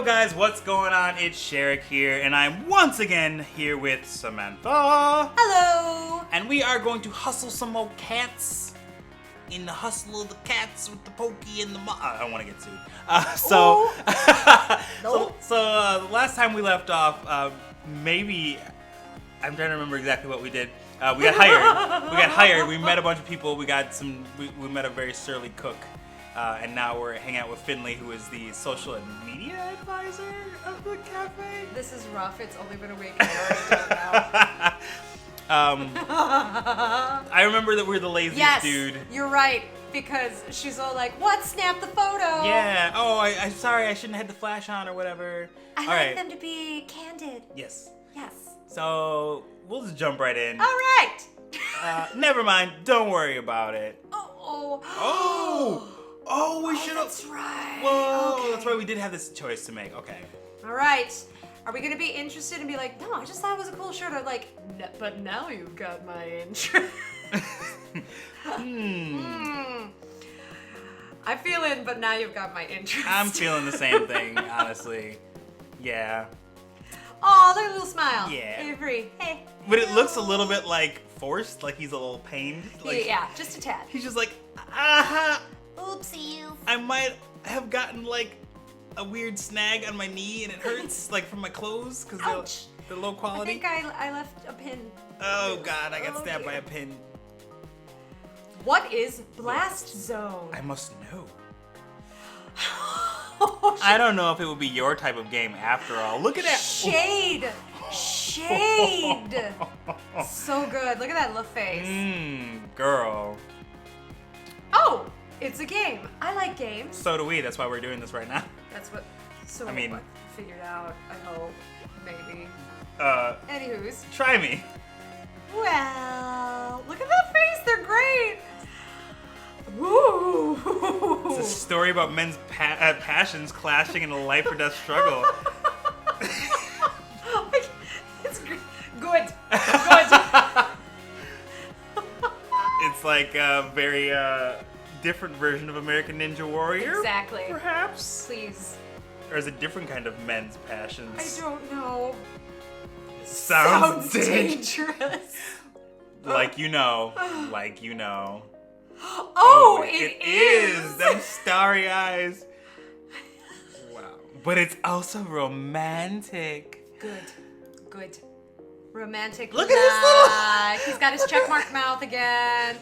guys, what's going on? It's Sherrick here, and I'm once again here with Samantha. Hello! And we are going to hustle some more cats in the hustle of the cats with the pokey and the I don't want to get sued. Nope. So the last time we left off, maybe, I'm trying to remember exactly what we did. We got hired. We met a bunch of people. We met a very surly cook. And now we're hanging out with Finley, who is the social and media advisor of the cafe. This is rough. It's only been a week. I already don't know. I remember that we're the laziest dude. Yes, you're right. Because she's all like, what? Snap the photo. Yeah. Oh, I'm sorry. I shouldn't have had the flash on or whatever. I like them to be candid. Yes. Yes. So we'll just jump right in. All right. Never mind. Don't worry about it. Oh, we should have. That's right. Whoa, Okay. that's right. We did have this choice to make. Okay. All right. Are we going to be interested and be like, no, I just thought it was a cool shirt? Or like, but now you've got my interest. I feel in, but now you've got my interest. I'm feeling the same thing, honestly. Yeah. Oh, look at a little smile. Yeah. Avery, hey. But it looks a little bit like forced, like he's a little pained. Like, Yeah, just a tad. He's just like, aha. Oopsies. I might have gotten like a weird snag on my knee and it hurts like from my clothes because they're low I quality. think I left a pin. Oh God, I got Oh, stabbed by dear. a pin. What is Blast Zone? I must know. Oh, I don't know if it would be your type of game after all. Look at that. Shade. Shade. So good. Look at that little face. Girl. Oh, it's a game. I like games. So do we. That's why we're doing this right now. That's what. So I mean- what figured out. I hope. Maybe. Anywho's. Try me. Well, look at that face. They're great. Woo. It's a story about men's passions clashing in a life or death struggle. It's good. It's like a very different version of American Ninja Warrior. Exactly. Perhaps. Please. Or is it different kind of men's passions? I don't know. Sounds dangerous. Like you know. Like you know. Oh, it is. Them starry eyes. Wow. But it's also romantic. Good. Romantic. Look at his little. He's got his checkmark mouth again.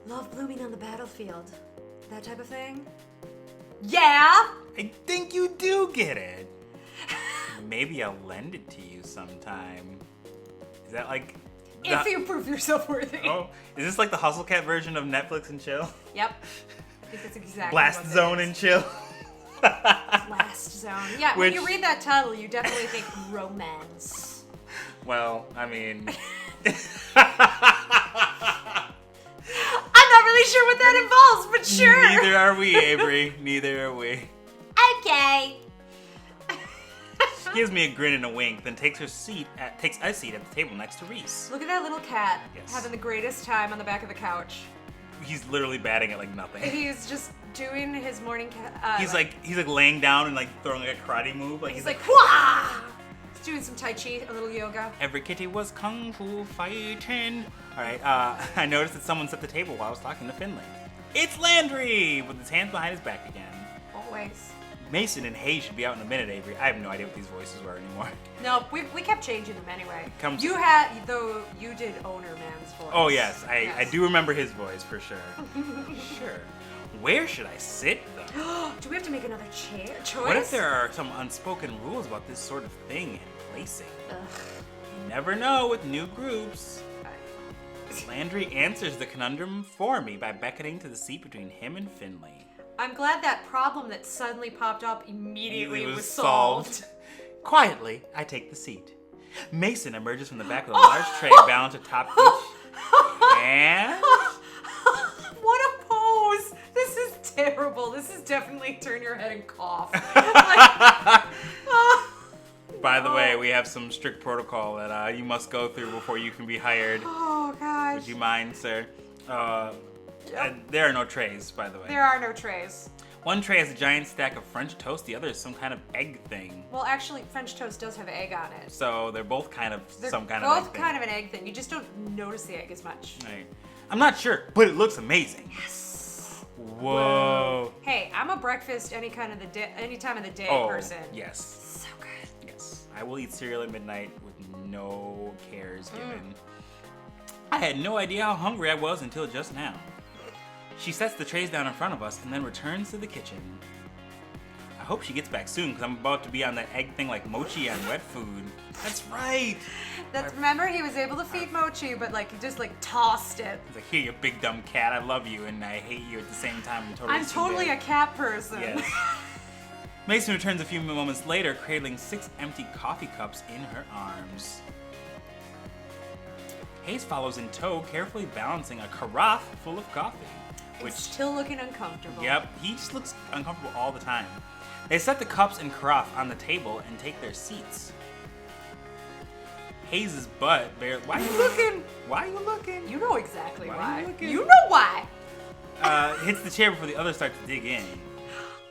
Love blooming on the battlefield. That type of thing. Yeah. I think you do get it. Maybe I'll lend it to you sometime. Is that like... If you prove yourself worthy. Oh, is this like the Hustle Cat version of Netflix and chill? Yep. I think that's exactly Blast what Zone and chill. Blast Zone. Yeah, when Which- you read that title, you definitely think romance. Well, I mean... I'm not really sure what that involves, but sure. Neither are we, Avery. Neither are we. Okay. She gives me a grin and a wink, then takes a seat at the table next to Reese. Look at that little cat Yes. having the greatest time on the back of the couch. He's literally batting it like nothing. He's just doing his morning He's like laying down and like throwing like a karate move. Like he's like, wah! He's doing some Tai Chi, a little yoga. Every kitty was kung fu fighting. All right. I noticed that someone set the table while I was talking to Finley. It's Landry with his hands behind his back again. Always. Mason and Hay should be out in a minute, Avery. I have no idea what these voices were anymore. No, we kept changing them anyway. Comes- You did Owner Man's voice. Oh yes, I Yes. do remember his voice for sure. Sure. Where should I sit though? Do we have to make another choice? What if there are some unspoken rules about this sort of thing and placing? Ugh. You never know with new groups. Landry answers the conundrum for me by beckoning to the seat between him and Finley. I'm glad that problem that suddenly popped up immediately It was solved. Quietly, I take the seat. Mason emerges from the back with a large tray balanced atop each. And... What a pose! This is terrible. This is definitely turn your head and cough. By the way, we have some strict protocol that you must go through before you can be hired. Oh gosh. Would you mind, sir? And there are no trays, by the way. There are no trays. One tray has a giant stack of French toast. The other is some kind of egg thing. Well, actually, French toast does have egg on it. So they're both kind of some kind of egg both thing. kind of an egg thing. You just don't notice the egg as much. Right. I'm not sure, but it looks amazing. Yes. Whoa. Hey, I'm a breakfast any time of the day person. Yes. So good. Yes. I will eat cereal at midnight with no cares given. I had no idea how hungry I was until just now. She sets the trays down in front of us and then returns to the kitchen. I hope she gets back soon because I'm about to be on that egg thing like Mochi on wet food. That's right. Remember, he was able to feed Mochi, but he just tossed it. He's like, here, you big dumb cat. I love you and I hate you at the same time. I'm totally a cat person. Yes. Mason returns a few moments later, cradling 6 empty coffee cups in her arms. Hayes follows in tow, carefully balancing a carafe full of coffee. It's still looking uncomfortable. Yep, he just looks uncomfortable all the time. They set the cups and carafe on the table and take their seats. Hayes' butt why are you looking? Why are you looking? You know exactly why. Are you looking? You know why. Hits the chair before the others start to dig in.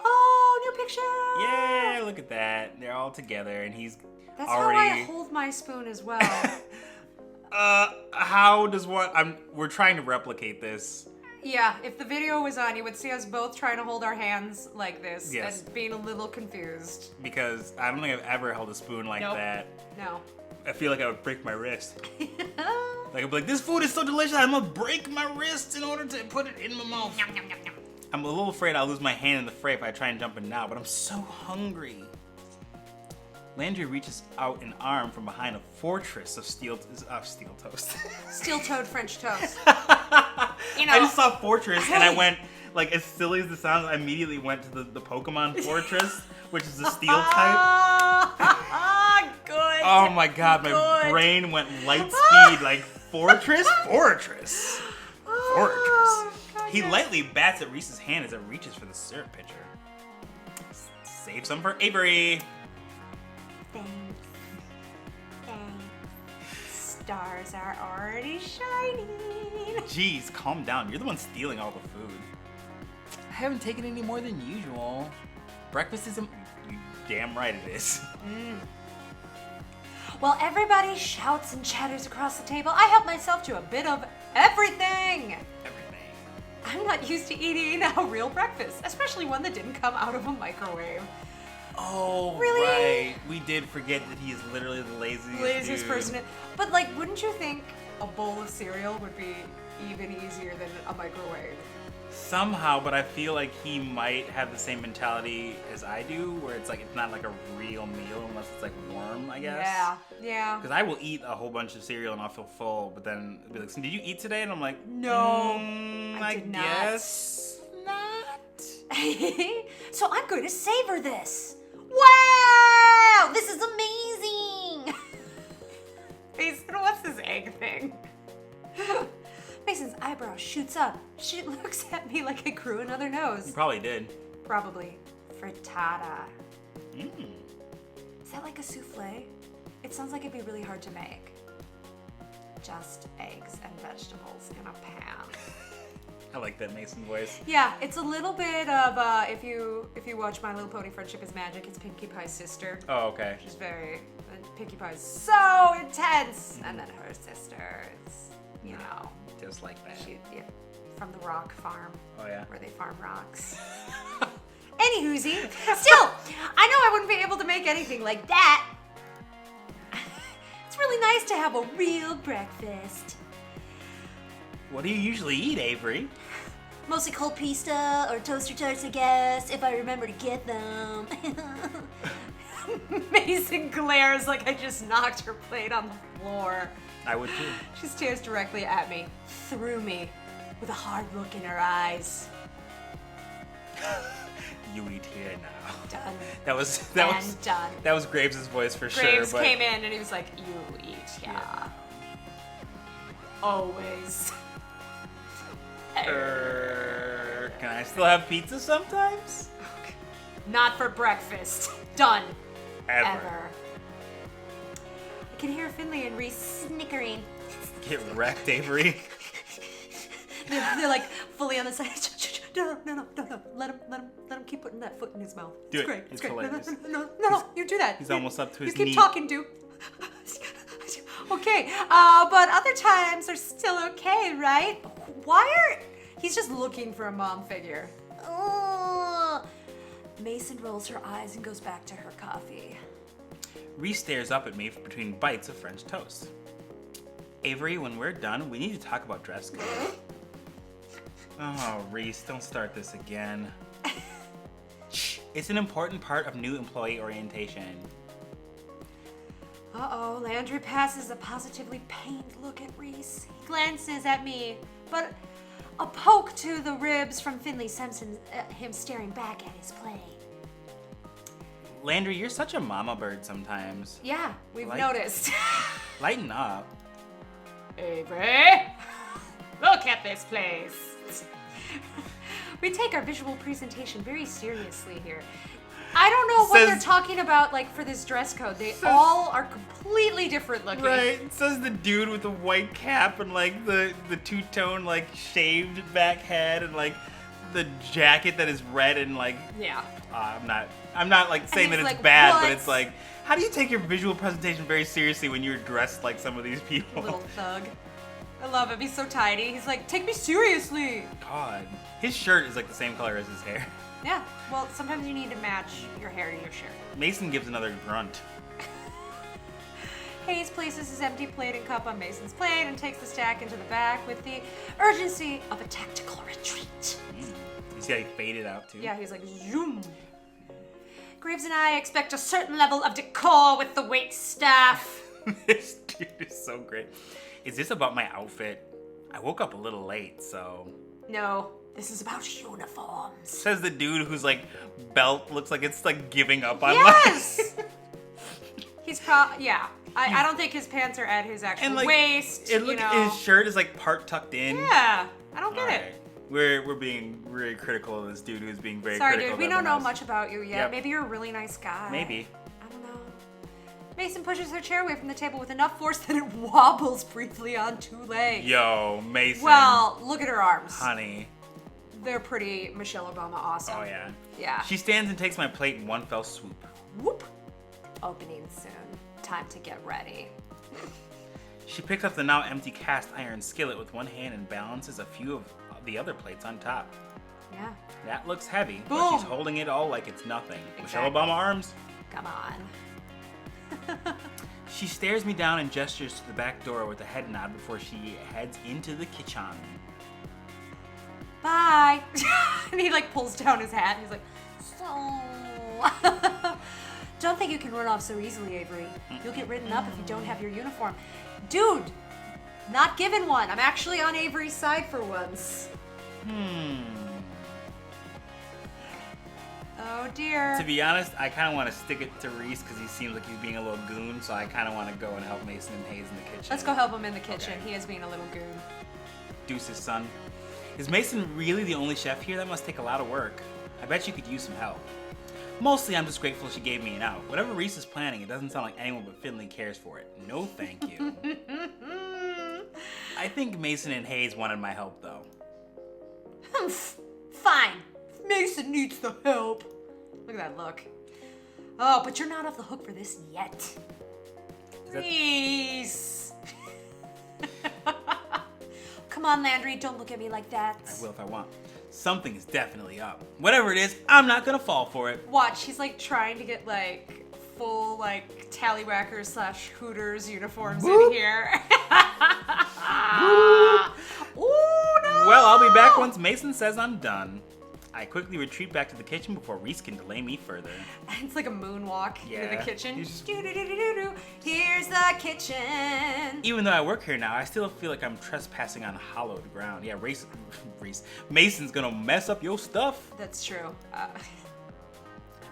Oh, new picture. Yeah, look at that. They're all together and he's That's already... how I hold my spoon as well. How does one... We're trying to replicate this. Yeah, if the video was on, you would see us both trying to hold our hands like this and being a little confused. Because I don't think I've ever held a spoon like that. No. I feel like I would break my wrist. I'd be like, this food is so delicious, I'm gonna break my wrist in order to put it in my mouth. Yum, yum, yum, yum. I'm a little afraid I'll lose my hand in the fray if I try and jump in now, but I'm so hungry. Landry reaches out an arm from behind a fortress of steel toast. Steel-toed French toast. I just saw fortress and I went, as silly as this sounds, I immediately went to the Pokemon fortress, which is the steel type. Good. Oh my god, my brain went light speed, fortress? Fortress. God, He lightly bats at Reese's hand as it reaches for the syrup pitcher. Save some for Avery. Thanks. Stars are already shining. Jeez, calm down. You're the one stealing all the food. I haven't taken any more than usual. Breakfast isn't... You damn right it is. While everybody shouts and chatters across the table, I help myself to a bit of everything. I'm not used to eating a real breakfast, especially one that didn't come out of a microwave. Oh, really? Right. We did forget that he is literally the laziest dude. Person. But wouldn't you think a bowl of cereal would be even easier than a microwave? Somehow, but I feel like he might have the same mentality as I do, where it's not a real meal unless it's warm, I guess. Yeah. Because I will eat a whole bunch of cereal and I'll feel full, but then it'll be like, so did you eat today? And I'm like, no, I did guess not. So I'm going to savor this. Wow, this is amazing. Mason, what's this egg thing? Mason's eyebrow shoots up. She looks at me like I grew another nose. You probably did. Probably. Frittata. Is that like a souffle? It sounds like it'd be really hard to make. Just eggs and vegetables in a pan. I like that Mason voice. Yeah, it's a little bit of if you watch My Little Pony: Friendship is Magic, it's Pinkie Pie's sister. Oh, okay. She's Pinkie Pie's so intense, and then her sister is, just like that. From the rock farm. Oh yeah. Where they farm rocks. Anywhoosie, still, I know I wouldn't be able to make anything like that. It's really nice to have a real breakfast. What do you usually eat, Avery? Mostly cold pizza or toaster tarts, I guess, if I remember to get them. Mason glares like I just knocked her plate on the floor. I would too. She stares directly at me, through me, with a hard look in her eyes. You eat here now. Done. That was done. That was Graves' voice for sure. Graves came in and he was like, "You eat, yeah. Always." Can I still have pizza sometimes? Not for breakfast. Done. Ever. I can hear Finley and Reese snickering. Get wrecked, Avery. They're fully on the side. No. Let him keep putting that foot in his mouth. Do It's it. great. It's great. hilarious. No, you do that. He's almost up to his You knee. keep talking, dude. Okay, but other times are still okay, right? He's just looking for a mom figure. Mason rolls her eyes and goes back to her coffee. Reese stares up at me between bites of French toast. Avery, when we're done, we need to talk about dress code. Oh, Reese, don't start this again. It's an important part of new employee orientation. Uh-oh, Landry passes a positively pained look at Reese. He glances at me, but a poke to the ribs from Finley Simpson, him staring back at his plate. Landry, you're such a mama bird sometimes. Yeah, we've noticed. Lighten up. Avery, look at this place. We take our visual presentation very seriously here. I don't know what they're talking about, like, for this dress code. They all are completely different looking. Right, it says the dude with the white cap and, like, the two-tone, like, shaved back head and, like, the jacket that is red and, like... Yeah. I'm not, like, saying that it's like, bad, what? but it's like, how do you take your visual presentation very seriously when you're dressed like some of these people? Little thug. I love him. He's so tidy. He's like, take me seriously. God. His shirt is, like, the same color as his hair. Yeah, well, sometimes you need to match your hair to your shirt. Mason gives another grunt. Hayes places his empty plate and cup on Mason's plate and takes the stack into the back with the urgency of a tactical retreat. You see how he faded out, too? Yeah, he's like, zoom. Graves and I expect a certain level of decor with the wait staff. This dude is so great. Is this about my outfit? I woke up a little late, so... No, this is about uniforms. Says the dude whose, like, belt looks like it's, like, giving up on Yes! He's yeah. I don't think his pants are at his actual waist. His shirt is, like, part tucked in. Yeah, I don't get it. We're being really critical of this dude who's being very Sorry, critical dude, we of don't know everyone much about you yet. Yep. Maybe you're a really nice guy. Maybe. I don't know. Mason pushes her chair away from the table with enough force that it wobbles briefly on two legs. Yo, Mason. Well, look at her arms. Honey. They're pretty Michelle Obama awesome. Oh, yeah. Yeah. She stands and takes my plate in one fell swoop. Whoop. Opening soon. Time to get ready. She picks up the now empty cast iron skillet with one hand and balances a few of the other plates on top. Yeah. That looks heavy, Boom. but she's holding it all like it's nothing. Exactly. Michelle Obama arms. Come on. She stares me down and gestures to the back door with a head nod before she heads into the kitchen. Bye. And he like pulls down his hat and he's like, so. Don't think you can run off so easily, Avery. You'll get written up if you don't have your uniform. Dude, not given one. I'm actually on Avery's side for once. Oh dear. To be honest, I kind of want to stick it to Reese because he seems like he's being a little goon, so I kind of want to go and help Mason and Hayes in the kitchen. Let's go help him in the kitchen. Okay. He is being a little goon. Deuce's son. Is Mason really the only chef here? That must take a lot of work. I bet you could use some help. Mostly, I'm just grateful she gave me an out. Whatever Reese is planning, it doesn't sound like anyone but Finley cares for it. No thank you. I think Mason and Hayes wanted my help, though. Fine. Mason needs the help. Look at that look. Oh, but you're not off the hook for this yet. Reese. Come on, Landry, don't look at me like that. I will if I want. Something is definitely up. Whatever it is, I'm not gonna fall for it. Watch, he's like trying to get like full like Tallywhackers / Hooters uniforms in here. Ooh, no! Well, I'll be back once Mason says I'm done. I quickly retreat back to the kitchen before Reese can delay me further. It's like a moonwalk into the kitchen. He's- Do-do-do-do-do-do. Here's the kitchen. Even though I work here now, I still feel like I'm trespassing on hallowed ground. Yeah, Reese, Mason's gonna mess up your stuff. That's true. I've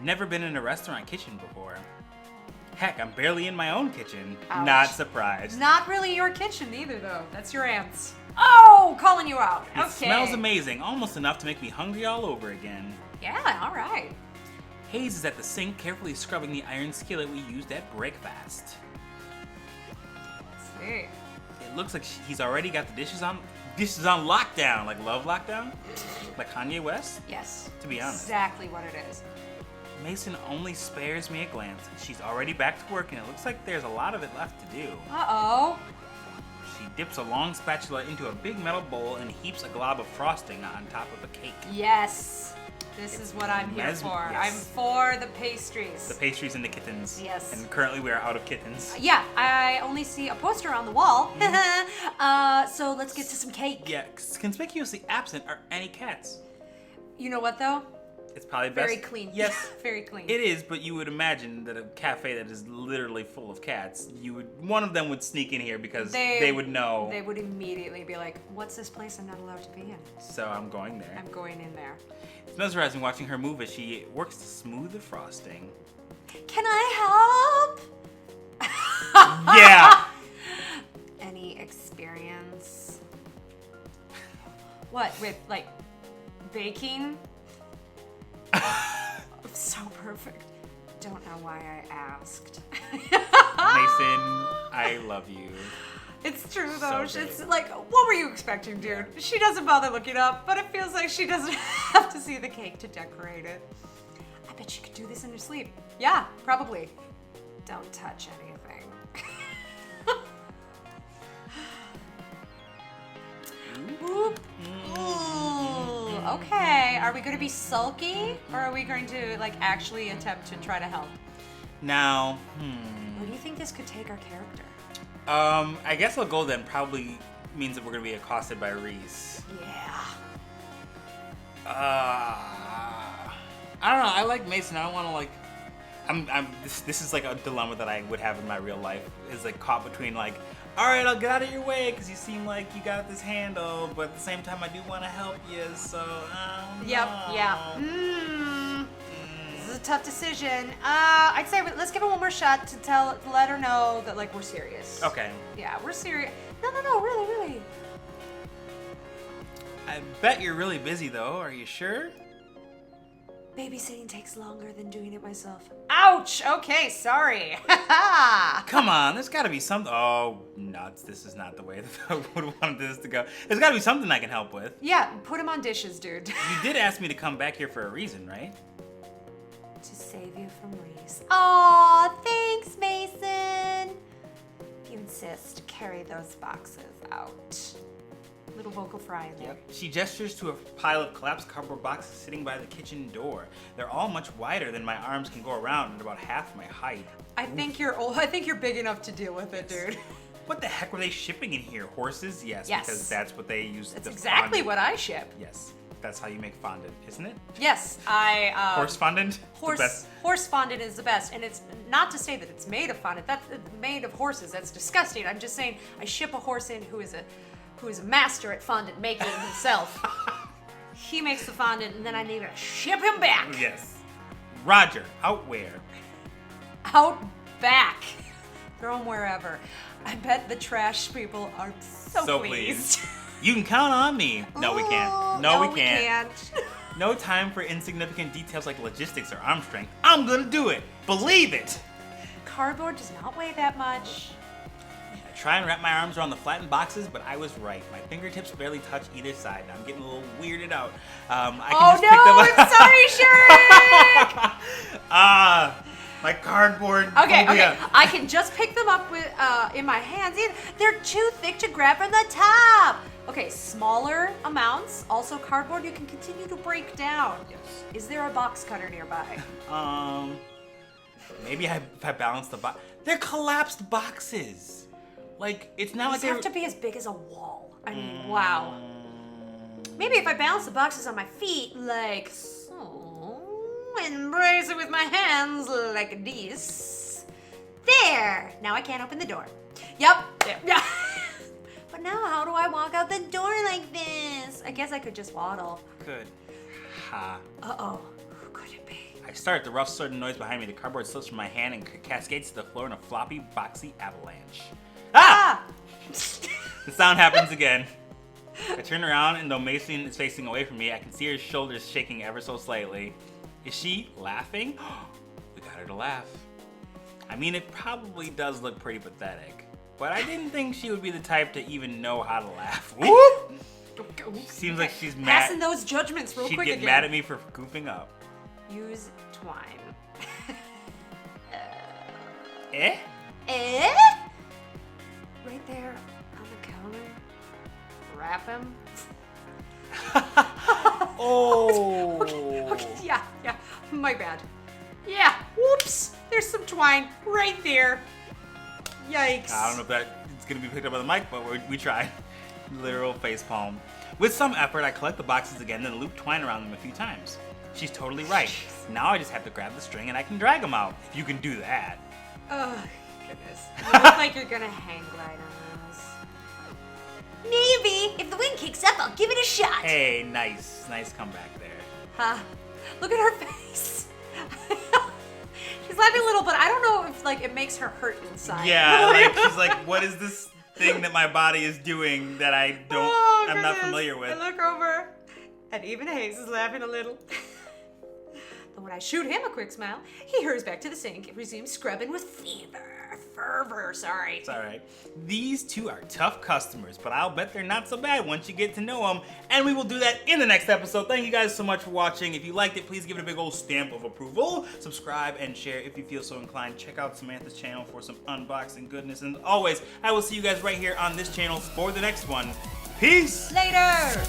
never been in a restaurant kitchen before. Heck, I'm barely in my own kitchen. Ouch. Not surprised. Not really your kitchen either, though. That's your aunt's. Oh, calling you out. It Okay. smells amazing, almost enough to make me hungry all over again. Yeah, all right. Hayes is at the sink, carefully scrubbing the iron skillet we used at breakfast. Let's see. It looks like he's already got the dishes on This is on lockdown, like Love Lockdown, like Kanye West. Yes. To be honest. Exactly what it is. Mason only spares me a glance. She's already back to work, and it looks like there's a lot of it left to do. Uh-oh. She dips a long spatula into a big metal bowl and heaps a glob of frosting on top of a cake. Yes. This is what I'm here for. Yes. I'm for the pastries. The pastries and the kittens. Yes. And currently we are out of kittens. Yeah, I only see a poster on the wall. So let's get to some cake. Yeah, conspicuously absent are any cats. You know what though? It's probably best. Very clean. Yes. Very clean. It is, but you would imagine that a cafe that is literally full of cats, one of them would sneak in here because they would know. They would immediately be like, what's this place I'm not allowed to be in? So I'm going there. I'm going in there. It's mesmerizing watching her move as she works to smooth the frosting. Can I help? Yeah! Any experience? What, with like baking? So perfect. Don't know why I asked. Mason, I love you. It's true though. So It's great. like, what were you expecting, dude? She doesn't bother looking up, but it feels like she doesn't have to see the cake to decorate it. I bet you could do this in your sleep. Yeah, probably. Don't touch anything. Whoop. Ooh, okay. Are we going to be sulky, or are we going to like actually attempt to try to help? Now, Where do you think this could take our character? I guess I'll go then. Probably means that we're gonna be accosted by Reese. Yeah. I don't know. I like Mason. I don't want to like. This is like a dilemma that I would have in my real life. Is like caught between like, all right, I'll get out of your way because you seem like you got this handle, but at the same time I do want to help you. So. Yep. Yeah. This is a tough decision. I'd say let's give it one more shot to let her know that like we're serious. Okay. Yeah, we're serious. No, really. I bet you're really busy though. Are you sure? Babysitting takes longer than doing it myself. Ouch! Okay, sorry. Come on, there's got to be something. Oh, nuts! This is not the way that I would have wanted this to go. There's got to be something I can help with. Yeah, put him on dishes, dude. You did ask me to come back here for a reason, right? To save you from Reese. Aw, thanks, Mason. If you insist, carry those boxes out. Little vocal fry in there. She gestures to a pile of collapsed cardboard boxes sitting by the kitchen door. They're all much wider than my arms can go around and about half my height. I think you're old. I think you're big enough to deal with it, dude. What the heck were they shipping in here? Horses? Yes, because that's what they use. That's exactly what I ship. Yes, that's how you make fondant, isn't it? Yes, I. Horse fondant? Horse fondant is the best, and it's not to say that it's made of fondant. That's made of horses. That's disgusting. I'm just saying I ship a horse in who is a master at fondant making himself. He makes the fondant, and then I need to ship him back. Yes. Roger, out where? Out back. Throw him wherever. I bet the trash people are so pleased. You can count on me. No, we can't. No, we can't. can't. No time for insignificant details like logistics or arm strength. I'm gonna do it. Believe it. Cardboard does not weigh that much. I try and wrap my arms around the flattened boxes, but I was right. My fingertips barely touch either side, and I'm getting a little weirded out. I can just pick them up. Shrek! My cardboard. Okay. phobia. I can just pick them up with in my hands. They're too thick to grab from the top. Okay, smaller amounts. Also cardboard you can continue to break down. Yes. Is there a box cutter nearby? Maybe if I balance the box. They're collapsed boxes. Like, it's not like These have to be as big as a wall. I mean, wow. Maybe if I balance the boxes on my feet, like so, and brace it with my hands like this. There! Now I can't open the door. Yep. Yeah. But now how do I walk out the door like this? I guess I could just waddle. Good. Ha. Uh-oh. Who could it be? I start the rough sudden noise behind me. The cardboard slips from my hand and cascades to the floor in a floppy, boxy avalanche. Ah! The sound happens again. I turn around, and though Mason is facing away from me, I can see her shoulders shaking ever so slightly. Is she laughing? We got her to laugh. I mean, it probably does look pretty pathetic, but I didn't think she would be the type to even know how to laugh. Whoop! Oops. Seems like she's mad. Passing those judgments real She'd quick get again. mad at me for goofing up. Use twine. Eh? Eh? Right there on the counter. Wrap him. Oh. Okay, yeah. My bad. Yeah, whoops. There's some twine right there. Yikes. I don't know if it's gonna be picked up by the mic, but we tried. Literal facepalm. With some effort, I collect the boxes again, then loop twine around them a few times. She's totally right. Now I just have to grab the string and I can drag them out. If you can do that. Oh, goodness. You look like you're gonna hang glide on those. Maybe. If the wind kicks up, I'll give it a shot. Hey, nice comeback there. Huh. Look at her face. She's laughing a little, but I don't know if like it makes her hurt inside. Yeah, like she's like, what is this thing that my body is doing that I'm not familiar with? I look over, and even Hayes is laughing a little. But when I shoot him a quick smile, he hurries back to the sink and resumes scrubbing with fervor. Sorry. It's all right. These two are tough customers, but I'll bet they're not so bad once you get to know them. And we will do that in the next episode. Thank you guys so much for watching. If you liked it, please give it a big old stamp of approval. Subscribe and share if you feel so inclined. Check out Samantha's channel for some unboxing goodness. And always, I will see you guys right here on this channel for the next one. Peace! Later!